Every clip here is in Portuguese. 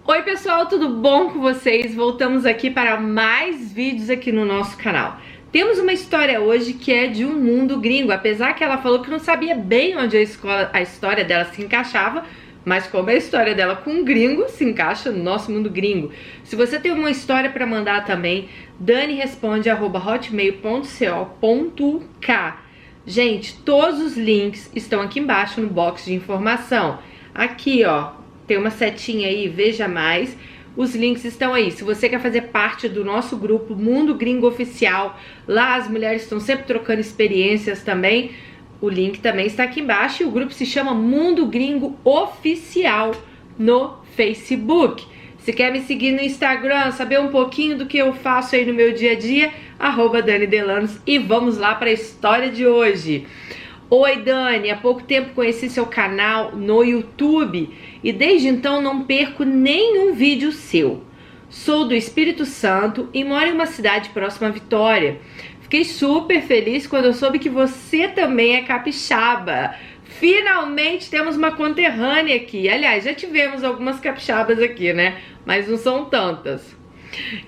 Oi pessoal, tudo bom com vocês? Voltamos aqui para mais vídeos aqui no nosso canal. Temos uma história hoje que é de um mundo gringo, apesar que ela falou que não sabia bem onde a história dela se encaixava, mas como a história dela com um gringo se encaixa no nosso mundo gringo. Se você tem uma história para mandar também, daniresponde@hotmail.co.k. Gente, todos os links estão aqui embaixo no box de informação. Aqui, ó, tem uma setinha aí, veja mais. Os links estão aí. Se você quer fazer parte do nosso grupo Mundo Gringo Oficial, lá as mulheres estão sempre trocando experiências também. O link também está aqui embaixo e o grupo se chama Mundo Gringo Oficial no Facebook. Se quer me seguir no Instagram, saber um pouquinho do que eu faço aí no meu dia a dia, @DaniDelanos, e vamos lá para a história de hoje. Oi Dani, há pouco tempo conheci seu canal no YouTube e desde então não perco nenhum vídeo seu. Sou do Espírito Santo e moro em uma cidade próxima a Vitória. Fiquei super feliz quando eu soube que você também é capixaba. Finalmente temos uma conterrânea aqui. Aliás, já tivemos algumas capixabas aqui, né? Mas não são tantas.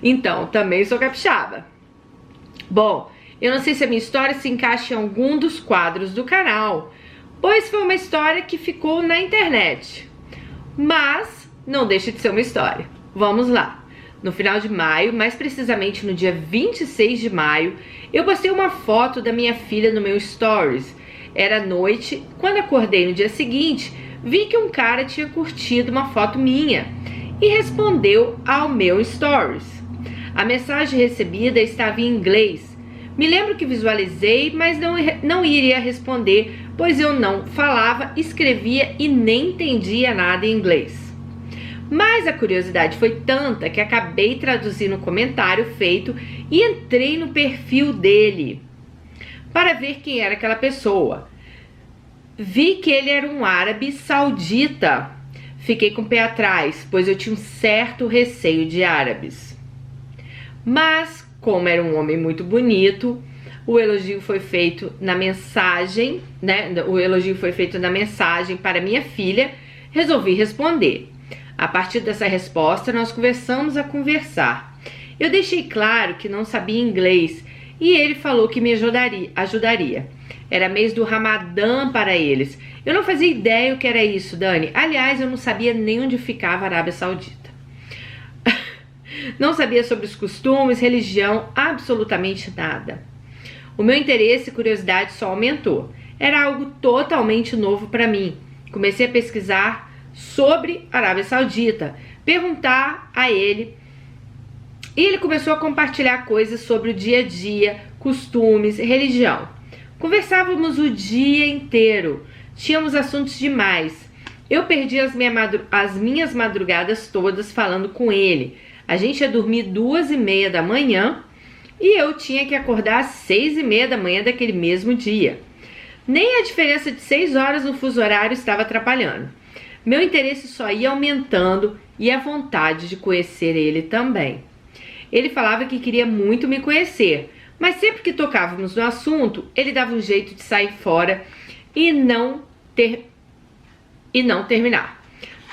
Então, também sou capixaba. Bom, eu não sei se a minha história se encaixa em algum dos quadros do canal, pois foi uma história que ficou na internet. Mas não deixa de ser uma história. Vamos lá. No final de maio, mais precisamente no dia 26 de maio, eu postei uma foto da minha filha no meu stories. Era noite, quando acordei no dia seguinte, vi que um cara tinha curtido uma foto minha e respondeu ao meu stories. A mensagem recebida estava em inglês. Me lembro que visualizei, mas não iria responder, pois eu não falava, escrevia e nem entendia nada em inglês. Mas a curiosidade foi tanta que acabei traduzindo o comentário feito e entrei no perfil dele para ver quem era aquela pessoa. Vi que ele era um árabe saudita. Fiquei com o pé atrás, pois eu tinha um certo receio de árabes. Mas, como era um homem muito bonito, o elogio foi feito na mensagem, né? O elogio foi feito na mensagem para minha filha. Resolvi responder. A partir dessa resposta, nós começamos a conversar. Eu deixei claro que não sabia inglês e ele falou que me ajudaria. Era mês do Ramadã para eles. Eu não fazia ideia o que era isso, Dani. Aliás, eu não sabia nem onde ficava a Arábia Saudita. Não sabia sobre os costumes, religião, absolutamente nada. O meu interesse e curiosidade só aumentou. Era algo totalmente novo para mim. Comecei a pesquisar sobre a Arábia Saudita, perguntar a ele, e ele começou a compartilhar coisas sobre o dia a dia, costumes, religião. Conversávamos o dia inteiro, tínhamos assuntos demais. Eu perdi as minhas madrugadas todas falando com ele. A gente ia dormir 2h30 da manhã e eu tinha que acordar às 6h30 da manhã daquele mesmo dia. Nem a diferença de 6 horas no fuso horário estava atrapalhando. Meu interesse só ia aumentando e a vontade de conhecer ele também. Ele falava que queria muito me conhecer, mas sempre que tocávamos no assunto, ele dava um jeito de sair fora e não terminar.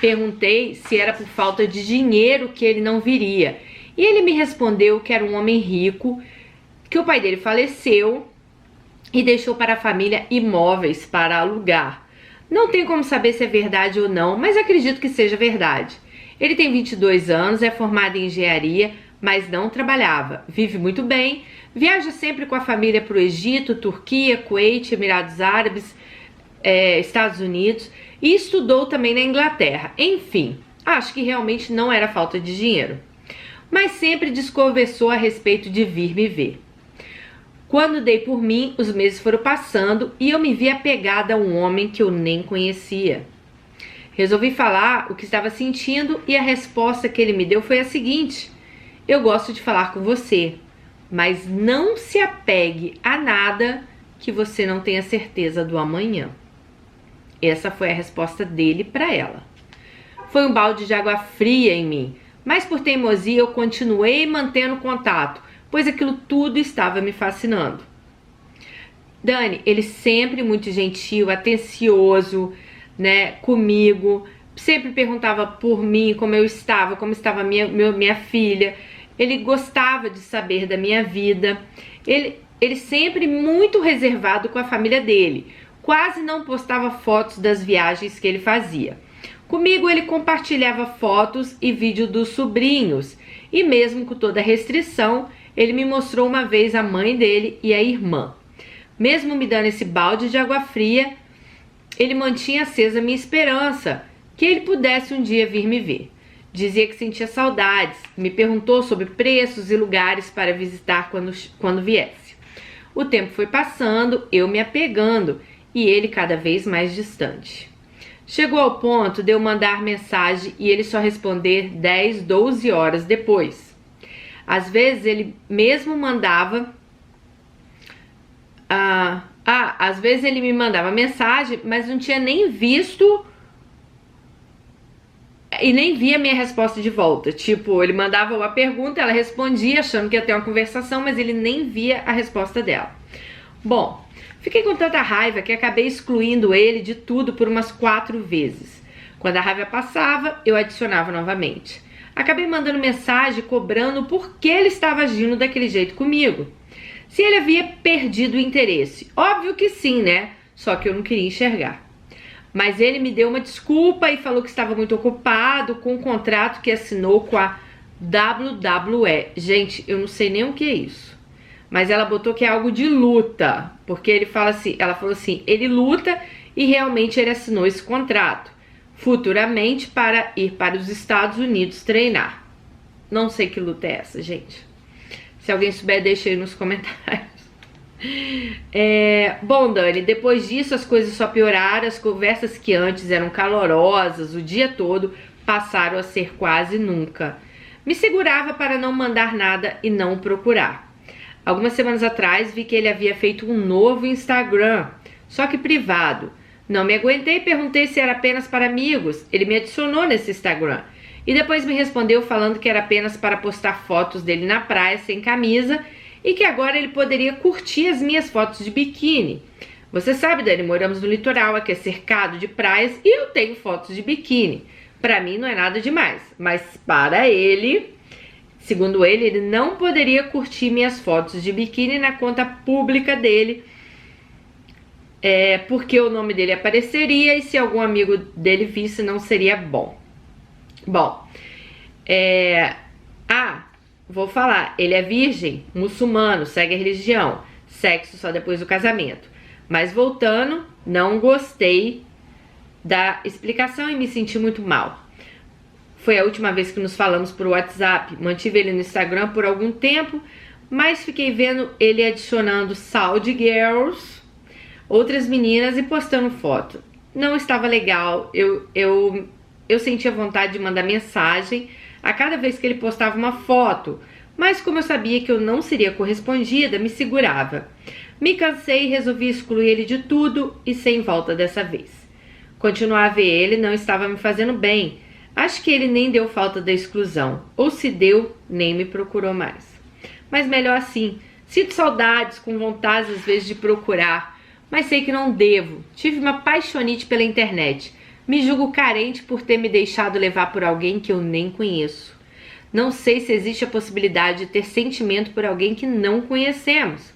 Perguntei se era por falta de dinheiro que ele não viria. E ele me respondeu que era um homem rico, que o pai dele faleceu e deixou para a família imóveis para alugar. Não tem como saber se é verdade ou não, mas acredito que seja verdade. Ele tem 22 anos, é formado em engenharia, mas não trabalhava. Vive muito bem, viaja sempre com a família para o Egito, Turquia, Kuwait, Emirados Árabes, Estados Unidos, e estudou também na Inglaterra. Enfim, acho que realmente não era falta de dinheiro. Mas sempre desconversou a respeito de vir me ver. Quando dei por mim, os meses foram passando e eu me vi apegada a um homem que eu nem conhecia. Resolvi falar o que estava sentindo e a resposta que ele me deu foi a seguinte: eu gosto de falar com você, mas não se apegue a nada que você não tenha certeza do amanhã. Essa foi a resposta dele para ela. Foi um balde de água fria em mim, mas por teimosia eu continuei mantendo contato, pois aquilo tudo estava me fascinando. Dani, ele sempre muito gentil, atencioso, né, comigo, sempre perguntava por mim, como eu estava, como estava minha filha. Ele gostava de saber da minha vida. Ele sempre muito reservado com a família dele. Quase não postava fotos das viagens que ele fazia. Comigo ele compartilhava fotos e vídeo dos sobrinhos. E mesmo com toda a restrição, ele me mostrou uma vez a mãe dele e a irmã. Mesmo me dando esse balde de água fria, ele mantinha acesa a minha esperança que ele pudesse um dia vir me ver. Dizia que sentia saudades, me perguntou sobre preços e lugares para visitar quando viesse. O tempo foi passando, eu me apegando e ele cada vez mais distante. Chegou ao ponto de eu mandar mensagem e ele só responder 10, 12 horas depois. Às vezes ele mesmo mandava... às vezes ele me mandava mensagem, mas não tinha nem visto e nem via minha resposta de volta. Tipo, ele mandava uma pergunta, ela respondia achando que ia ter uma conversação, mas ele nem via a resposta dela. Bom, fiquei com tanta raiva que acabei excluindo ele de tudo por umas 4 vezes. Quando a raiva passava, eu adicionava novamente. Acabei mandando mensagem cobrando por que ele estava agindo daquele jeito comigo. Se ele havia perdido o interesse. Óbvio que sim, né? Só que eu não queria enxergar. Mas ele me deu uma desculpa e falou que estava muito ocupado com o contrato que assinou com a WWE. Gente, eu não sei nem o que é isso. Mas ela botou que é algo de luta. Porque ela falou assim, ele luta e realmente ele assinou esse contrato. Futuramente para ir para os Estados Unidos treinar. Não sei que luta é essa, gente. Se alguém souber, deixa aí nos comentários. Bom, Dani, depois disso as coisas só pioraram. As conversas que antes eram calorosas o dia todo passaram a ser quase nunca. Me segurava para não mandar nada e não procurar. Algumas semanas atrás vi que ele havia feito um novo Instagram, só que privado. Não me aguentei e perguntei se era apenas para amigos. Ele me adicionou nesse Instagram e depois me respondeu falando que era apenas para postar fotos dele na praia sem camisa e que agora ele poderia curtir as minhas fotos de biquíni. Você sabe, Dani, moramos no litoral, aqui é cercado de praias e eu tenho fotos de biquíni. Para mim não é nada demais, mas para ele, segundo ele, ele não poderia curtir minhas fotos de biquíni na conta pública dele, porque o nome dele apareceria e se algum amigo dele visse não seria bom. Bom, vou falar, ele é virgem, muçulmano, segue a religião, sexo só depois do casamento. Mas voltando, não gostei da explicação e me senti muito mal. Foi a última vez que nos falamos por WhatsApp, mantive ele no Instagram por algum tempo, mas fiquei vendo ele adicionando Saudi Girls, outras meninas e postando foto. Não estava legal, eu sentia vontade de mandar mensagem a cada vez que ele postava uma foto, mas como eu sabia que eu não seria correspondida, me segurava. Me cansei e resolvi excluir ele de tudo e sem volta dessa vez. Continuar a ver ele não estava me fazendo bem. Acho que ele nem deu falta da exclusão, ou se deu, nem me procurou mais. Mas melhor assim, sinto saudades, com vontade às vezes de procurar, mas sei que não devo. Tive uma paixonite pela internet. Me julgo carente por ter me deixado levar por alguém que eu nem conheço. Não sei se existe a possibilidade de ter sentimento por alguém que não conhecemos.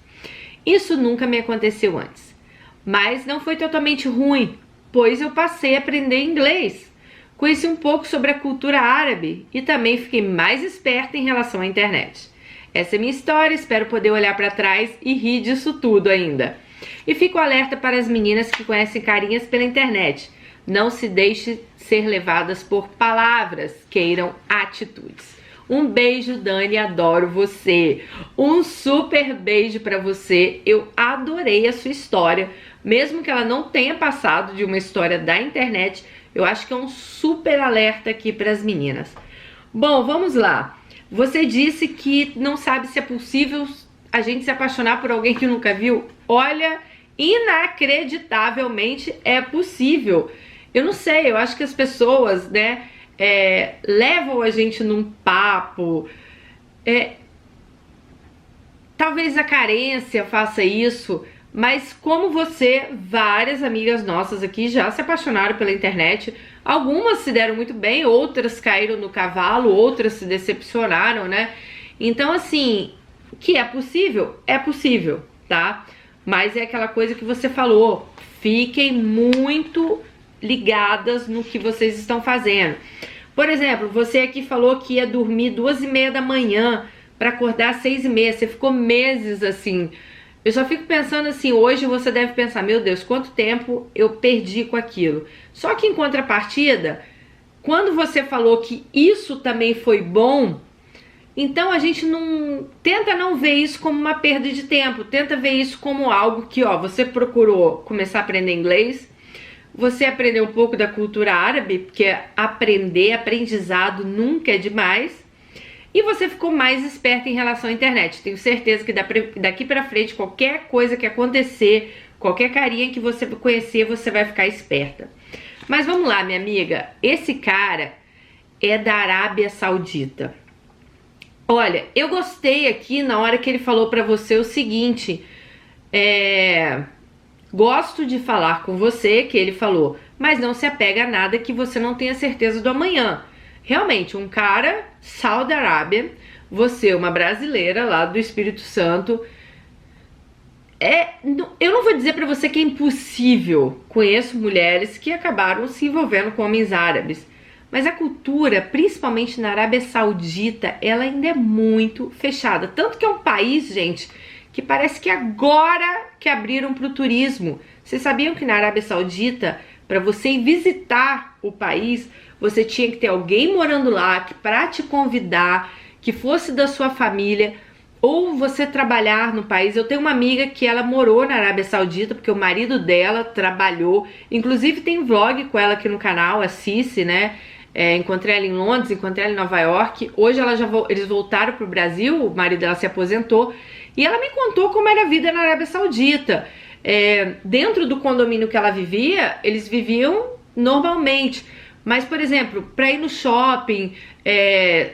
Isso nunca me aconteceu antes. Mas não foi totalmente ruim, pois eu passei a aprender inglês. Conheci um pouco sobre a cultura árabe e também fiquei mais esperta em relação à internet. Essa é minha história, espero poder olhar para trás e rir disso tudo ainda. E fico alerta para as meninas que conhecem carinhas pela internet. Não se deixe ser levadas por palavras, queiram atitudes. Um beijo, Dani, adoro você. Um super beijo pra você. Eu adorei a sua história. Mesmo que ela não tenha passado de uma história da internet, eu acho que é um super alerta aqui para as meninas. Bom, vamos lá. Você disse que não sabe se é possível a gente se apaixonar por alguém que nunca viu. Olha, inacreditavelmente é possível. Eu não sei, eu acho que as pessoas, né, levam a gente num papo. Talvez a carência faça isso, Mas como você, várias amigas nossas aqui já se apaixonaram pela internet. Algumas se deram muito bem, outras caíram no cavalo, outras se decepcionaram, né? Então, assim, que é possível, tá? Mas é aquela coisa que você falou, fiquem muito ligadas no que vocês estão fazendo. Por exemplo, você aqui falou que ia dormir 2h30 da manhã para acordar às 6h30, você ficou meses assim. Eu só fico pensando assim, hoje você deve pensar, meu Deus, quanto tempo eu perdi com aquilo. Só que em contrapartida, quando você falou que isso também foi bom, então a gente tenta não ver isso como uma perda de tempo, tenta ver isso como algo que, ó, você procurou começar a aprender inglês, você aprendeu um pouco da cultura árabe, porque aprendizado nunca é demais, e você ficou mais esperta em relação à internet. Tenho certeza que daqui pra frente, qualquer coisa que acontecer, qualquer carinha que você conhecer, você vai ficar esperta. Mas vamos lá, minha amiga, esse cara é da Arábia Saudita. Olha, eu gostei aqui na hora que ele falou pra você o seguinte, gosto de falar com você, que ele falou, mas não se apega a nada que você não tenha certeza do amanhã. Realmente, um cara, Saudi Arábia, você, uma brasileira lá do Espírito Santo, eu não vou dizer pra você que é impossível. Conheço mulheres que acabaram se envolvendo com homens árabes, mas a cultura, principalmente na Arábia Saudita, ela ainda é muito fechada. Tanto que é um país, gente, que parece que agora que abriram para o turismo. Vocês sabiam que na Arábia Saudita, para você ir visitar o país, você tinha que ter alguém morando lá que para te convidar, que fosse da sua família, ou você trabalhar no país. Eu tenho uma amiga que ela morou na Arábia Saudita, porque o marido dela trabalhou, inclusive tem vlog com ela aqui no canal, a Cici, né? Encontrei ela em Londres, encontrei ela em Nova York. Hoje eles voltaram pro Brasil, o marido dela se aposentou, e ela me contou como era a vida na Arábia Saudita. Dentro do condomínio que ela vivia, eles viviam normalmente. Mas, por exemplo, para ir no shopping,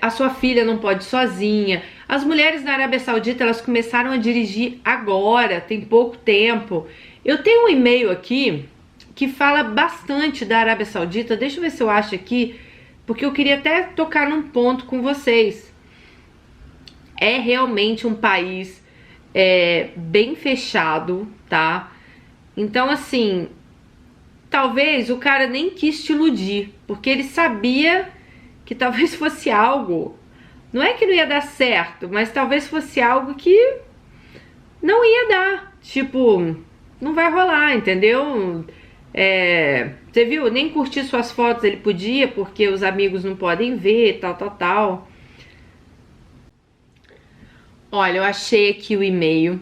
a sua filha não pode ir sozinha. As mulheres na Arábia Saudita, elas começaram a dirigir agora, tem pouco tempo. Eu tenho um e-mail aqui que fala bastante da Arábia Saudita. Deixa eu ver se eu acho aqui, porque eu queria até tocar num ponto com vocês. É realmente um país bem fechado, tá? Então, assim, talvez o cara nem quis te iludir, porque ele sabia que talvez fosse algo, não é que não ia dar certo, mas talvez fosse algo que não ia dar, tipo, não vai rolar, entendeu? Você viu, nem curtir suas fotos ele podia, porque os amigos não podem ver, tal. Olha, eu achei aqui o e-mail.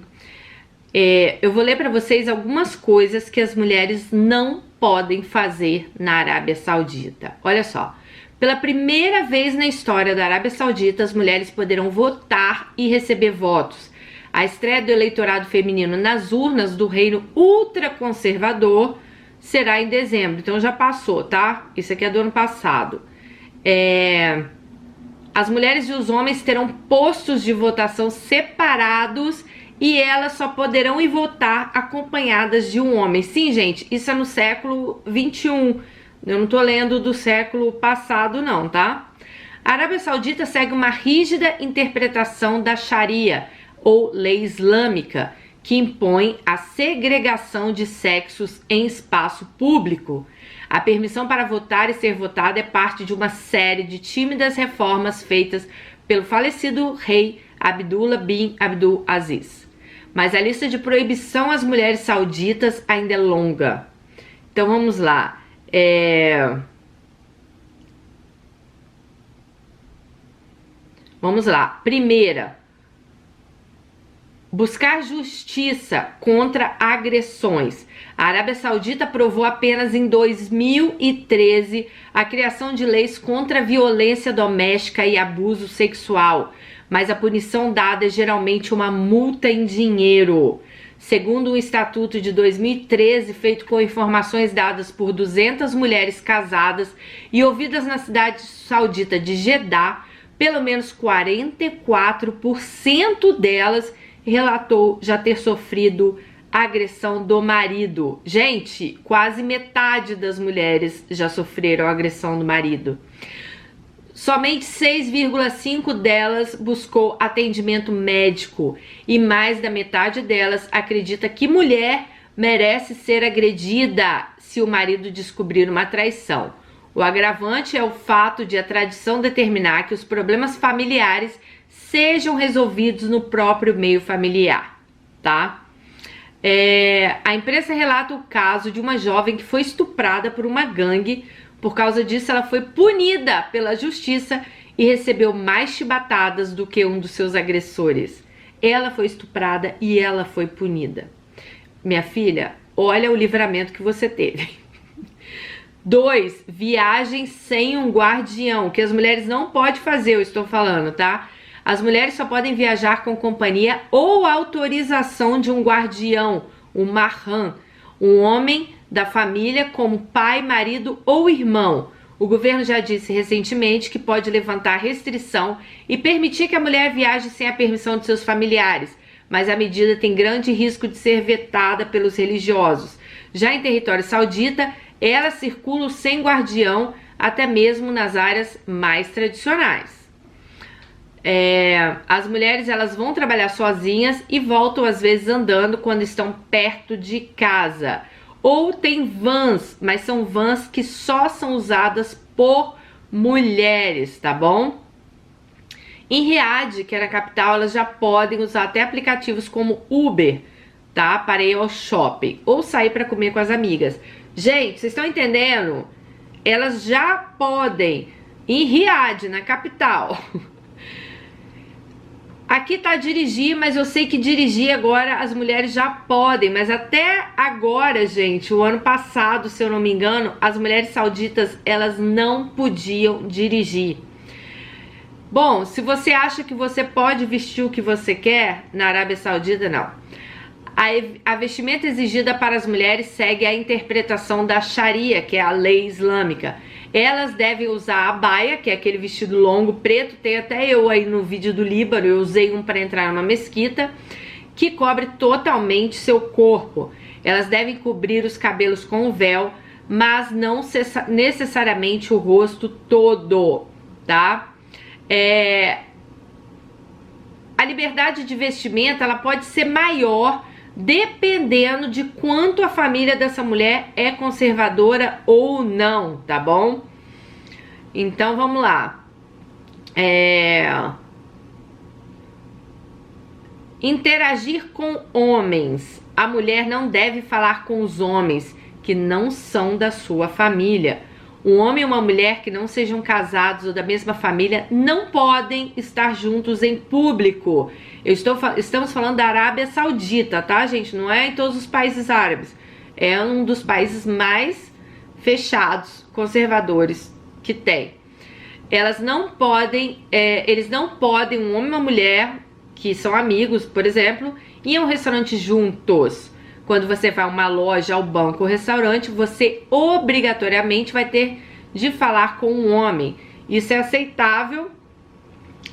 Eu vou ler para vocês algumas coisas que as mulheres não podem fazer na Arábia Saudita. Olha só. Pela primeira vez na história da Arábia Saudita, as mulheres poderão votar e receber votos. A estreia do eleitorado feminino nas urnas do reino ultraconservador será em dezembro. Então já passou, tá? Isso aqui é do ano passado. As mulheres e os homens terão postos de votação separados e elas só poderão ir votar acompanhadas de um homem. Sim, gente, isso é no século 21. Eu não tô lendo do século passado, não, tá? A Arábia Saudita segue uma rígida interpretação da Sharia, ou lei islâmica, que impõe a segregação de sexos em espaço público. A permissão para votar e ser votado é parte de uma série de tímidas reformas feitas pelo falecido rei Abdullah bin Abdul Aziz. Mas a lista de proibição às mulheres sauditas ainda é longa. Então vamos lá. Vamos lá. Primeira, buscar justiça contra agressões. A Arábia Saudita aprovou apenas em 2013 a criação de leis contra a violência doméstica e abuso sexual, mas a punição dada é geralmente uma multa em dinheiro. Segundo um estatuto de 2013, feito com informações dadas por 200 mulheres casadas e ouvidas na cidade saudita de Jeddah, pelo menos 44% delas relatou já ter sofrido agressão do marido. Gente, quase metade das mulheres já sofreram agressão do marido. Somente 6,5 delas buscou atendimento médico e mais da metade delas acredita que mulher merece ser agredida se o marido descobrir uma traição. O agravante é o fato de a tradição determinar que os problemas familiares sejam resolvidos no próprio meio familiar, tá? A imprensa relata o caso de uma jovem que foi estuprada por uma gangue. Por causa disso, ela foi punida pela justiça e recebeu mais chibatadas do que um dos seus agressores. Ela foi estuprada e ela foi punida. Minha filha, olha o livramento que você teve. 2, viagem sem um guardião, que as mulheres não podem fazer, eu estou falando, tá? As mulheres só podem viajar com companhia ou autorização de um guardião, um mahram, um homem da família como pai, marido ou irmão. O governo já disse recentemente que pode levantar restrição e permitir que a mulher viaje sem a permissão de seus familiares, mas a medida tem grande risco de ser vetada pelos religiosos. Já em território saudita, elas circulam sem guardião, até mesmo nas áreas mais tradicionais. As mulheres elas vão trabalhar sozinhas e voltam às vezes andando quando estão perto de casa. Ou tem vans, mas são vans que só são usadas por mulheres, tá bom? Em Riad, que é na capital, elas já podem usar até aplicativos como Uber, tá? Para ir ao shopping ou sair para comer com as amigas. Gente, vocês estão entendendo? Elas já podem, em Riad, na capital. Aqui tá dirigir, mas eu sei que dirigir agora as mulheres já podem, mas até agora, gente, o ano passado, se eu não me engano, as mulheres sauditas, elas não podiam dirigir. Bom, se você acha que você pode vestir o que você quer, na Arábia Saudita, não. A vestimenta exigida para as mulheres segue a interpretação da Sharia, que é a lei islâmica. Elas devem usar a baia, que é aquele vestido longo preto, tem até eu aí no vídeo do Líbano, eu usei um para entrar numa mesquita, que cobre totalmente seu corpo. Elas devem cobrir os cabelos com o véu, mas não necessariamente o rosto todo, tá? A liberdade de vestimenta, ela pode ser maior dependendo de quanto a família dessa mulher é conservadora ou não, tá bom? Então vamos lá. Interagir com homens. A mulher não deve falar com os homens que não são da sua família. Um homem e uma mulher que não sejam casados ou da mesma família não podem estar juntos em público. Estamos falando da Arábia Saudita, tá, gente? Não é em todos os países árabes. É um dos países mais fechados, conservadores que tem. Eles não podem, um homem e uma mulher que são amigos, por exemplo, ir a um restaurante juntos. Quando você vai a uma loja, ao banco ou restaurante, você obrigatoriamente vai ter de falar com um homem. Isso é aceitável,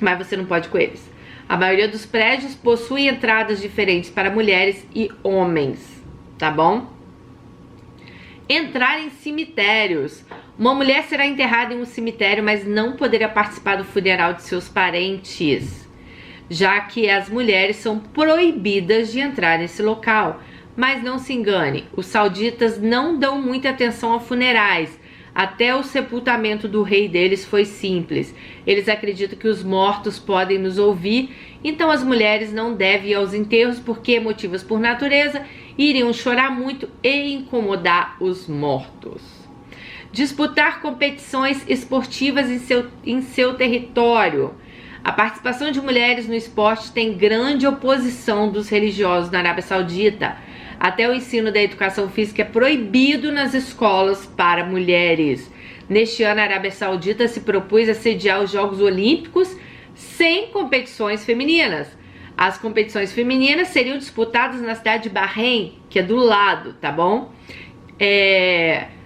mas você não pode com eles. A maioria dos prédios possui entradas diferentes para mulheres e homens, tá bom? Entrar em cemitérios. Uma mulher será enterrada em um cemitério, mas não poderá participar do funeral de seus parentes, já que as mulheres são proibidas de entrar nesse local. Mas não se engane, os sauditas não dão muita atenção a funerais. Até o sepultamento do rei deles foi simples. Eles acreditam que os mortos podem nos ouvir, então as mulheres não devem ir aos enterros porque, emotivas por natureza, iriam chorar muito e incomodar os mortos. Disputar competições esportivas em seu território. A participação de mulheres no esporte tem grande oposição dos religiosos na Arábia Saudita. Até o ensino da educação física é proibido nas escolas para mulheres. Neste ano, a Arábia Saudita se propôs a sediar os Jogos Olímpicos sem competições femininas. As competições femininas seriam disputadas na cidade de Bahrein, que é do lado, tá bom?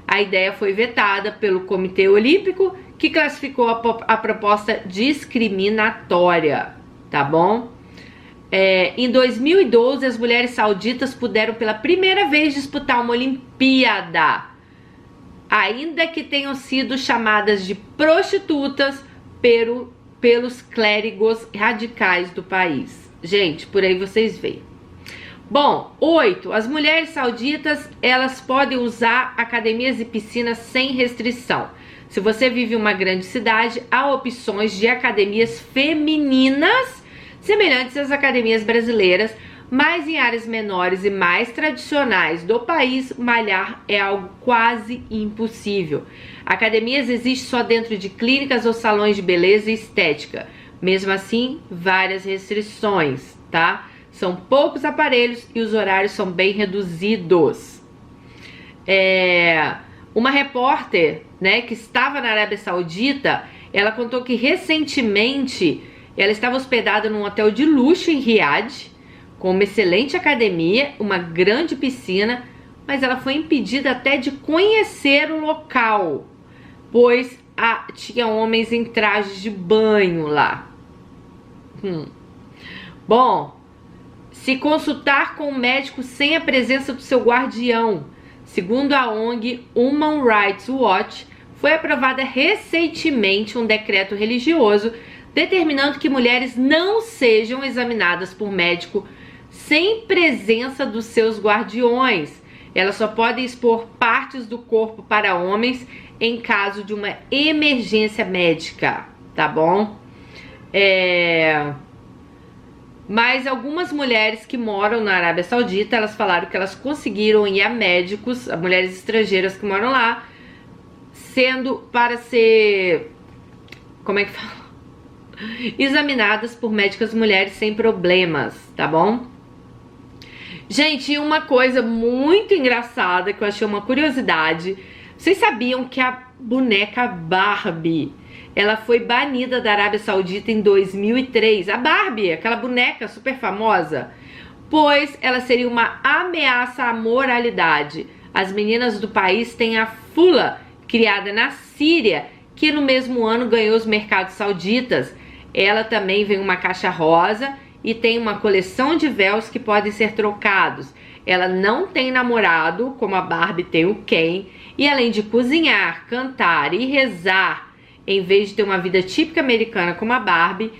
A ideia foi vetada pelo Comitê Olímpico, que classificou a proposta discriminatória, tá bom? Em 2012, as mulheres sauditas puderam pela primeira vez disputar uma Olimpíada, ainda que tenham sido chamadas de prostitutas pelos clérigos radicais do país. Gente, por aí vocês veem. Bom, 8. As mulheres sauditas, elas podem usar academias e piscinas sem restrição. Se você vive em uma grande cidade, há opções de academias femininas semelhantes às academias brasileiras, mas em áreas menores e mais tradicionais do país, malhar é algo quase impossível. Academias existem só dentro de clínicas ou salões de beleza e estética. Mesmo assim, várias restrições, tá? São poucos aparelhos e os horários são bem reduzidos. Uma repórter, né, que estava na Arábia Saudita, ela contou que recentemente ela estava hospedada num hotel de luxo em Riad, com uma excelente academia, uma grande piscina, mas ela foi impedida até de conhecer o local, pois tinha homens em trajes de banho lá. Bom, se consultar com um médico sem a presença do seu guardião. Segundo a ONG Human Rights Watch, foi aprovada recentemente um decreto religioso determinando que mulheres não sejam examinadas por médico sem presença dos seus guardiões. Elas só podem expor partes do corpo para homens em caso de uma emergência médica, tá bom? Mas algumas mulheres que moram na Arábia Saudita, elas falaram que elas conseguiram ir a médicos, as mulheres estrangeiras que moram lá, para ser, como é que fala? Examinadas por médicas mulheres sem problemas, tá bom? Gente, uma coisa muito engraçada que eu achei uma curiosidade. Vocês sabiam que a boneca Barbie, ela foi banida da Arábia Saudita em 2003? A Barbie, aquela boneca super famosa, pois ela seria uma ameaça à moralidade. As meninas do país têm a Fula, criada na Síria, que no mesmo ano ganhou os mercados sauditas. Ela também vem uma caixa rosa e tem uma coleção de véus que podem ser trocados. Ela não tem namorado, como a Barbie tem o Ken, e além de cozinhar, cantar e rezar, em vez de ter uma vida típica americana como a Barbie,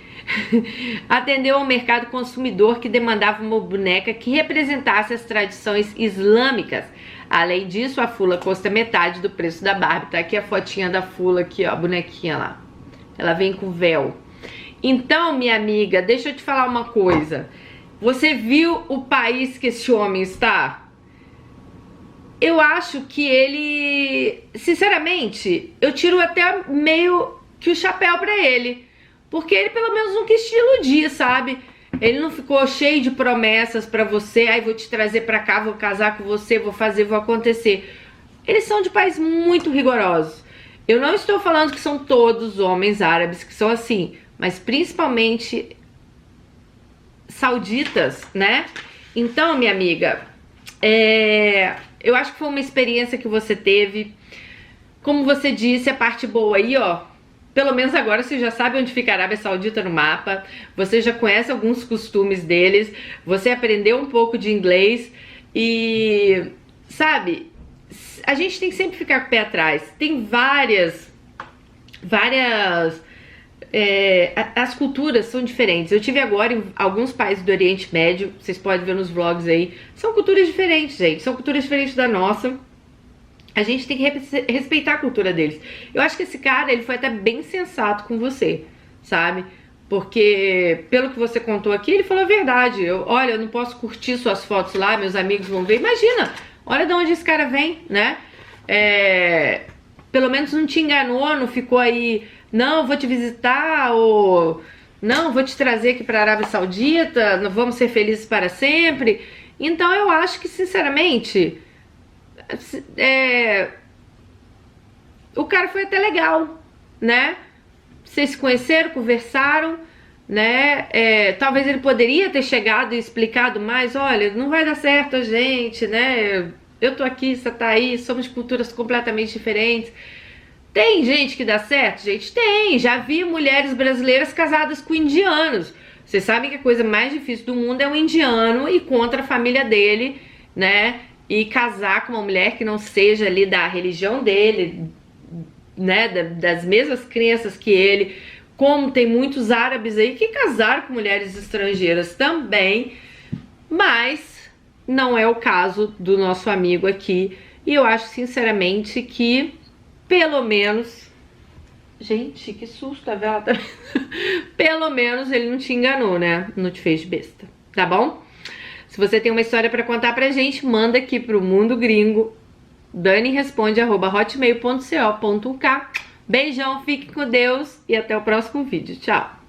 atendeu ao mercado consumidor que demandava uma boneca que representasse as tradições islâmicas. Além disso, a Fula custa metade do preço da Barbie. Tá aqui a fotinha da Fula, aqui ó, a bonequinha lá. Ela vem com véu. Então, minha amiga, deixa eu te falar uma coisa. Você viu o país que esse homem está? Eu acho que ele, sinceramente, eu tiro até meio que o chapéu pra ele. Porque ele pelo menos não quis te iludir, sabe? Ele não ficou cheio de promessas pra você. Aí vou te trazer pra cá, vou casar com você, vou fazer, vou acontecer. Eles são de país muito rigorosos. Eu não estou falando que são todos homens árabes que são assim, mas principalmente sauditas, né? Então, minha amiga, eu acho que foi uma experiência que você teve. Como você disse, a parte boa aí, ó, pelo menos agora você já sabe onde fica a Arábia Saudita no mapa, você já conhece alguns costumes deles, você aprendeu um pouco de inglês e, sabe, a gente tem que sempre ficar com o pé atrás. Tem várias as culturas são diferentes. Eu tive agora em alguns países do Oriente Médio, vocês podem ver nos vlogs aí. São culturas diferentes, gente. São culturas diferentes da nossa. A gente tem que respeitar a cultura deles. Eu acho que esse cara, ele foi até bem sensato com você, sabe? Porque, pelo que você contou aqui, ele falou a verdade. Olha, eu não posso curtir suas fotos lá, meus amigos vão ver. Imagina, olha de onde esse cara vem, né? Pelo menos não te enganou, não ficou aí... Não, vou te visitar, ou não, vou te trazer aqui para a Arábia Saudita, não vamos ser felizes para sempre. Então eu acho que, sinceramente, o cara foi até legal, né? Vocês se conheceram, conversaram, né? Talvez ele poderia ter chegado e explicado mais, olha, não vai dar certo a gente, né? Eu tô aqui, você tá aí, somos de culturas completamente diferentes. Tem gente que dá certo? Gente, tem. Já vi mulheres brasileiras casadas com indianos. Vocês sabem que a coisa mais difícil do mundo é um indiano ir contra a família dele, né? E casar com uma mulher que não seja ali da religião dele, né? Das mesmas crenças que ele. Como tem muitos árabes aí que casaram com mulheres estrangeiras também. Mas não é o caso do nosso amigo aqui. E eu acho sinceramente que, pelo menos... Gente, que susto, a vela tá... Pelo menos ele não te enganou, né? Não te fez de besta, tá bom? Se você tem uma história pra contar pra gente, manda aqui pro Mundo Gringo, daniresponde@hotmail.co.uk. Beijão, fique com Deus e até o próximo vídeo. Tchau!